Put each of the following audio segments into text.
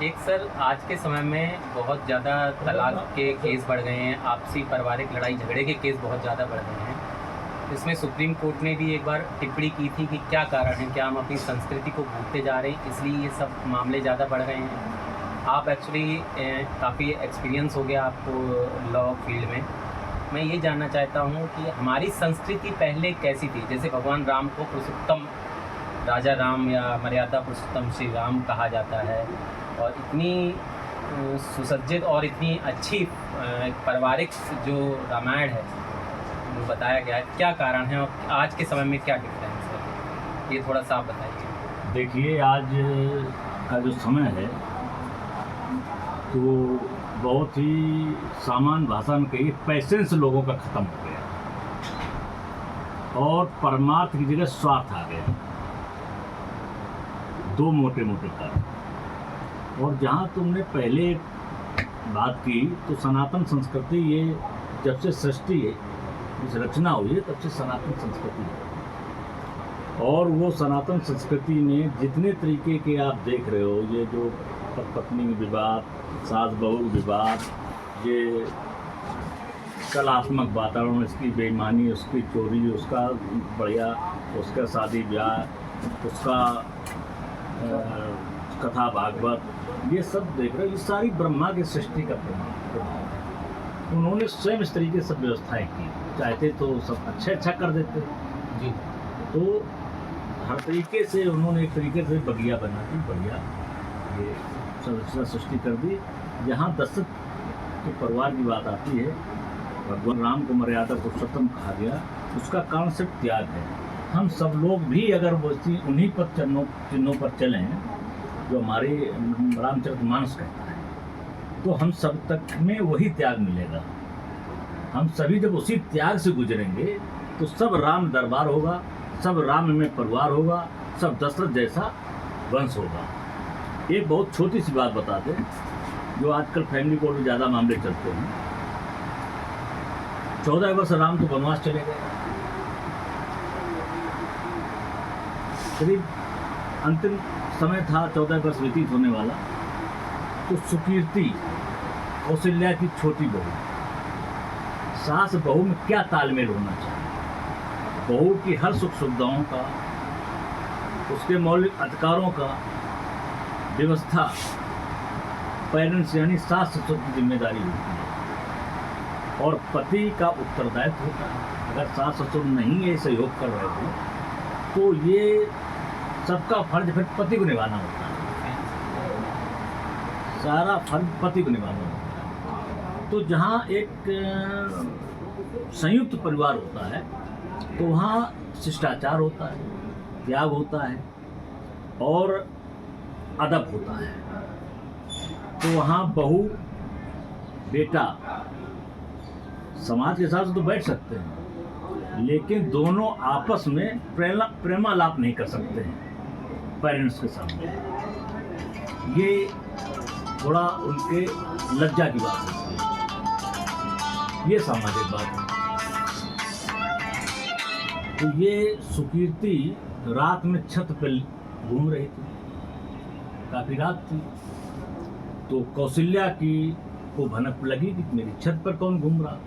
एक सर आज के समय में बहुत ज़्यादा तलाक के केस बढ़ गए हैं, आपसी पारिवारिक लड़ाई झगड़े के केस बहुत ज़्यादा बढ़ गए हैं। इसमें सुप्रीम कोर्ट ने भी एक बार टिप्पणी की थी कि क्या कारण है, क्या हम अपनी संस्कृति को भूलते जा रहे हैं, इसलिए ये सब मामले ज़्यादा बढ़ रहे हैं। आप एक्चुअली काफ़ी एक्सपीरियंस हो गया आपको लॉ फील्ड में। मैं ये जानना चाहता हूँ कि हमारी संस्कृति पहले कैसी थी? जैसे भगवान राम को पुरुषोत्तम राजा राम या मर्यादा पुरुषोत्तम श्री राम कहा जाता है, और इतनी सुसज्जित और इतनी अच्छी पारिवारिक जो रामायण है वो बताया गया है, क्या कारण है और आज के समय में क्या डिफरेंस है, ये थोड़ा सा आप बताइए। देखिए, आज का जो समय है तो बहुत ही सामान्य भाषा में कहिए पैसेंस लोगों का ख़त्म हो गया और परमार्थ की जगह स्वार्थ आ गया। दो मोटे मोटे कारण। और जहाँ तुमने पहले बात की तो सनातन संस्कृति ये जब से सृष्टि है, इस रचना हुई है, तब से सनातन संस्कृति है। और वो सनातन संस्कृति में जितने तरीके के आप देख रहे हो, ये जो पत्नी विवाद, सास बहू विवाद, ये कलात्मक वातावरण, इसकी बेईमानी, उसकी चोरी, उसका बढ़िया, उसका शादी ब्याह, उसका कथा भागवत, ये सब देख रहे हो, ये सारी ब्रह्मा की सृष्टि का प्रमाण। उन्होंने स्वयं इस तरीके से सब व्यवस्थाएं की, चाहते तो सब अच्छा कर देते जी। तो हर तरीके से उन्होंने एक तरीके से बगिया बना दी, बढ़िया ये संरचना सृष्टि कर दी। जहाँ दशरथ के परिवार की बात आती है, भगवान राम को मर्यादा पुरुषोत्तम कहा गया, उसका कारण सिर्फ त्याग है। हम सब लोग भी अगर उन्हीं पर चिन्हों पर चलें जो हमारे रामचरितमानस कहता है, तो हम सब तक में वही त्याग मिलेगा। हम सभी जब उसी त्याग से गुजरेंगे तो सब राम दरबार होगा, सब राम में परिवार होगा, सब दशरथ जैसा वंश होगा। एक बहुत छोटी सी बात बता दें, जो आजकल फैमिली कोर्ट में ज़्यादा मामले चलते हैं। 14 वर्ष राम तो वनवास चले गए, करीब अंतिम समय था, 14 वर्ष व्यतीत होने वाला, तो सुकीर्ति, कौशल्या की छोटी बहू, सास बहू में क्या तालमेल होना चाहिए, बहू की हर सुख सुविधाओं का, उसके मौलिक अधिकारों का व्यवस्था पेरेंट्स यानी सास ससुर की जिम्मेदारी होती है और पति का उत्तरदायित्व होता है। अगर सास ससुर नहीं ये सहयोग कर रहे हो तो ये सबका फर्ज फिर पति को निभाना होता है, सारा फर्ज पति को निभाना होता है। तो जहाँ एक संयुक्त परिवार होता है तो वहाँ शिष्टाचार होता है, त्याग होता है और अदब होता है। तो वहाँ बहू बेटा समाज के साथ तो बैठ सकते हैं, लेकिन दोनों आपस में प्रेमालाप नहीं कर सकते हैं पेरेंट्स के सामने। ये थोड़ा उनके लज्जा की बात होती है, ये सामाजिक बात है। तो ये सुकीर्ति रात में छत पर घूम रही थी, काफी रात थी, तो कौशल्या की को भनक लगी कि मेरी छत पर कौन घूम रहा।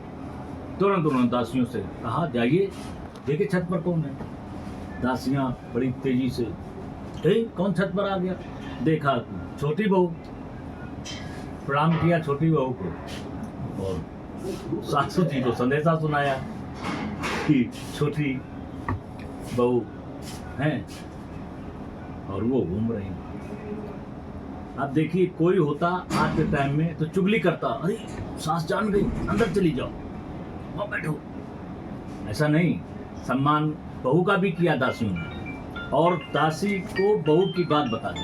तुरंत उन्होंने दासियों से कहा, जाइए देखिए छत पर कौन है। दासियां बड़ी तेजी से, कौन छत पर आ गया? देखा छोटी बहू, प्रणाम किया छोटी बहू को और सासू जी को संदेशा सुनाया कि छोटी बहू हैं और वो घूम रही। अब देखिए, कोई होता आज के टाइम में तो चुगली करता, अरे सास जान गई, अंदर चली जाओ, वहाँ बैठो। ऐसा नहीं, सम्मान बहू का भी किया दासियों ने, और दासी को बहू की बात बता दी।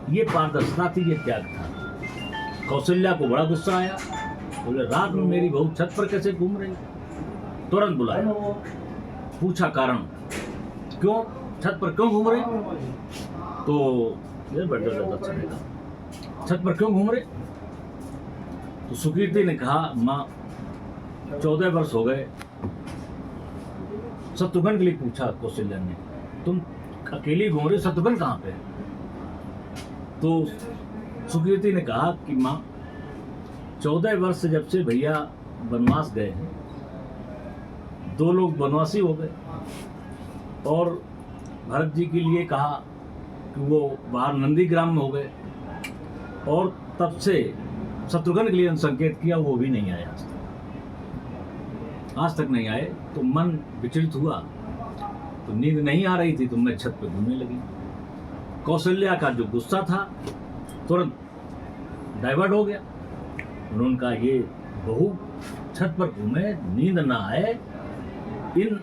ये पारदर्शिता थी, ये त्याग था। कौशल्या को बड़ा गुस्सा आया, बोले रात में मेरी बहू छत पर कैसे घूम रही। तुरंत बुलाया, पूछा कारण, क्यों छत पर क्यों घूम रही? तो ये बड़ा ज़्यादा चलेगा, छत पर क्यों घूम रहे? तो सुकीर्ति ने कहा, माँ 14 वर्ष हो गए। शत्रुघ्न के लिए पूछा कौशल्या ने, तुम अकेली घूम रही, शत्रुघ्न कहाँ पे? तो सुकीर्ति ने कहा कि माँ 14 वर्ष जब से भैया वनवास गए हैं, 2 लोग वनवासी हो गए, और भरत जी के लिए कहा कि वो बाहर नंदीग्राम में हो गए, और तब से शत्रुघ्न के लिए संकेत किया, वो भी नहीं आए आज तक नहीं आए। तो मन विचलित हुआ, तो नींद नहीं आ रही थी, तो मैं छत पे घूमने लगी। कौशल्या का जो गुस्सा था तुरंत डाइवर्ट हो गया। उन्होंने कहा ये बहू छत पर घूमे, नींद ना आए, इन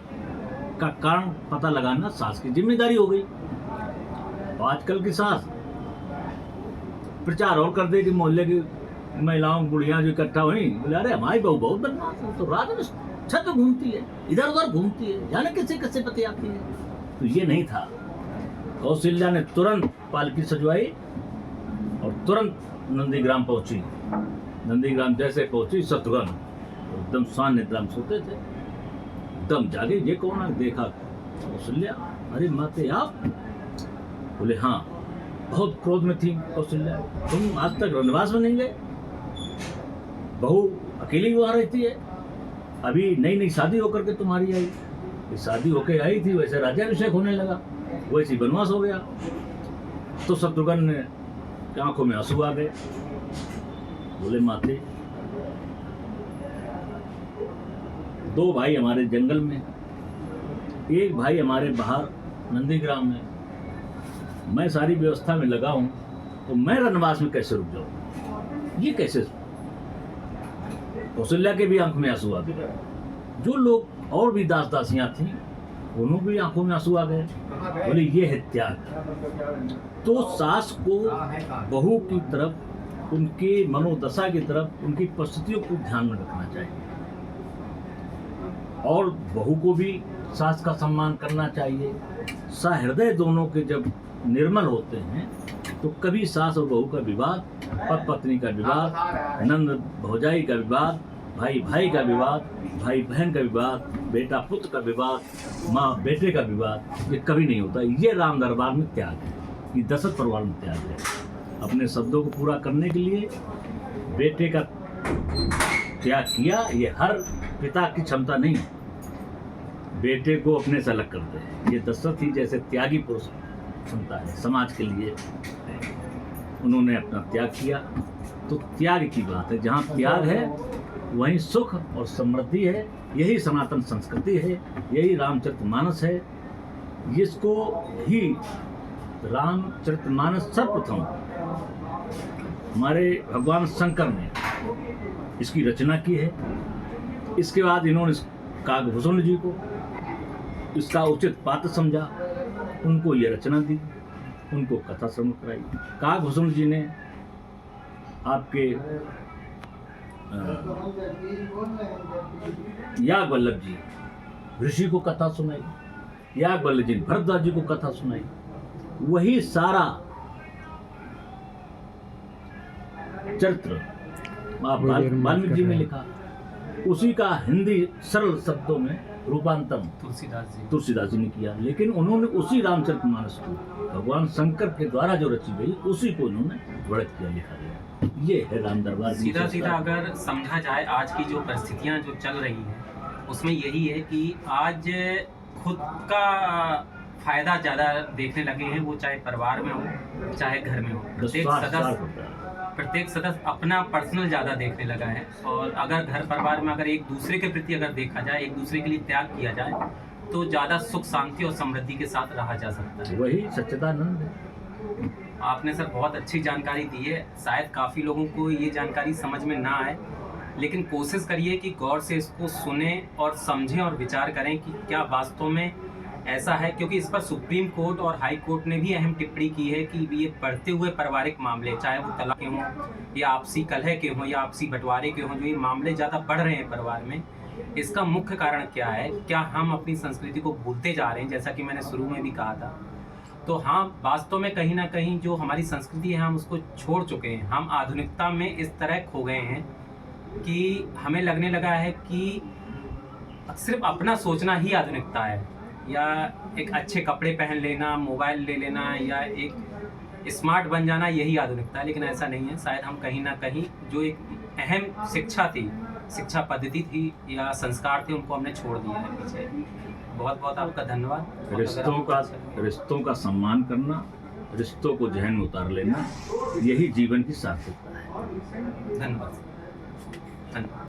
का कारण पता लगाना सास की जिम्मेदारी हो गई। और आजकल की सास प्रचार और कर दे कि मोहल्ले की महिलाओं बुढ़ियां जो इकट्ठा हुई, बोले अरे हमारी बहू बहुत बदमाश है, तो रात में छत पे घूमती है, इधर उधर घूमती है, जाने कैसे कैसे पति आती है। तो ये नहीं था। कौशल्या ने तुरंत पालकी सजवाई और तुरंत नंदीग्राम पहुंची। नंदीग्राम जैसे पहुंची, शत्रुघ्न एकदम शांत निद्रा में सोते थे, एकदम जागे। ये कौन है? देखा कौशल्या, अरे माते आप? बोले हाँ। बहुत क्रोध में थी कौशल्या, तुम आज तक वनवास में नहीं गए, बहू अकेली वहां रहती है, अभी नई नई शादी होकर के तुम्हारी आई, शादी होके आई थी, वैसे राज्याभिषेक होने लगा, वैसे वनवास हो गया। तो शत्रुघ्न ने आंखों में आंसू आ गए। बोले माते, 2 भाई हमारे जंगल में, एक भाई हमारे बाहर नंदीग्राम में, मैं सारी व्यवस्था में लगा हूं, तो मैं वनवास में कैसे रुक जाऊं? ये कैसे? कौशल्या के भी आंख में आंसू आ गए। जो लोग और भी दास दासियां थी, उन्होंने भी आंखों में आंसू आ गए। बोले ये है त्याग। तो सास को बहू की तरफ, उनके मनोदशा की तरफ, उनकी परिस्थितियों को ध्यान में रखना चाहिए, और बहू को भी सास का सम्मान करना चाहिए। सहृदय दोनों के जब निर्मल होते हैं, तो कभी सास और बहू का विवाद, पति पत्नी का विवाद, नंद भौजाई का विवाद, भाई भाई का विवाद, भाई बहन का विवाद, बेटा पुत्र का विवाद, माँ बेटे का विवाद, ये कभी नहीं होता। ये राम दरबार में त्याग है, ये दशरथ परिवार में त्याग है। अपने शब्दों को पूरा करने के लिए बेटे का त्याग किया, ये हर पिता की क्षमता नहीं है। बेटे को अपने से अलग कर दे, ये दशरथ ही जैसे त्यागी पुरुष क्षमता है समाज के लिए। उन्होंने अपना त्याग किया, तो त्याग की बात है। जहाँ त्याग है वहीं सुख और समृद्धि है। यही सनातन संस्कृति है, यही रामचरितमानस है। इसको ही रामचरितमानस सर्वप्रथम हमारे भगवान शंकर ने इसकी रचना की है। इसके बाद इन्होंने काकभूषण जी को इसका उचित पात्र समझा, उनको ये रचना दी, उनको कथा श्रवण कराई। काकभूषण जी ने आपके याग वल्लभ जी ऋषि को कथा सुनाई, याग वल्लभ जी भरद्वाज जी को कथा सुनाई। वही सारा चरित्र वाल्मीकि जी ने लिखा, उसी का हिंदी सरल शब्दों में रूपांतरण तुलसीदास जी ने किया। लेकिन उन्होंने उसी रामचरितमानस को भगवान शंकर के द्वारा जो रची गई, उसी को उन्होंने वर्णित किया, लिखा गया। ये है राम दरबार। सीधा सीधा अगर समझा जाए, आज की जो परिस्थितियां जो चल रही हैं, उसमें यही है कि आज खुद का फायदा ज़्यादा देखने लगे हैं, वो चाहे परिवार में हो चाहे घर में हो। प्रत्येक सदस्य अपना पर्सनल ज़्यादा देखने लगा है। और अगर घर परिवार में अगर एक दूसरे के प्रति अगर देखा जाए, एक दूसरे के लिए त्याग किया जाए, तो ज़्यादा सुख शांति और समृद्धि के साथ रहा जा सकता है। वही सच्चिदानंद है। आपने सर बहुत अच्छी जानकारी दी है। शायद काफ़ी लोगों को ये जानकारी समझ में ना आए, लेकिन कोशिश करिए कि गौर से इसको सुने और समझें और विचार करें कि क्या वास्तव में ऐसा है। क्योंकि इस पर सुप्रीम कोर्ट और हाई कोर्ट ने भी अहम टिप्पणी की है कि ये बढ़ते हुए पारिवारिक मामले, चाहे वो तलाक के हों या आपसी कलह के हों या आपसी बंटवारे के हों, जो ये मामले ज़्यादा बढ़ रहे हैं परिवार में, इसका मुख्य कारण क्या है? क्या हम अपनी संस्कृति को भूलते जा रहे हैं, जैसा कि मैंने शुरू में भी कहा था। तो हाँ, वास्तव में कहीं ना कहीं जो हमारी संस्कृति है, हम उसको छोड़ चुके हैं। हम आधुनिकता में इस तरह खो गए हैं कि हमें लगने लगा है कि सिर्फ अपना सोचना ही आधुनिकता है, या एक अच्छे कपड़े पहन लेना, मोबाइल ले लेना, या स्मार्ट बन जाना यही आधुनिकता है, लेकिन ऐसा नहीं है। शायद हम कहीं ना कहीं जो एक अहम शिक्षा थी, शिक्षा पद्धति थी या संस्कार थे, उनको हमने छोड़ दिया है पीछे। बहुत बहुत आपका धन्यवाद। रिश्तों का सम्मान करना, रिश्तों को जहन में उतार लेना, यही जीवन की सार्थकता है। धन्यवाद। धन्यवाद।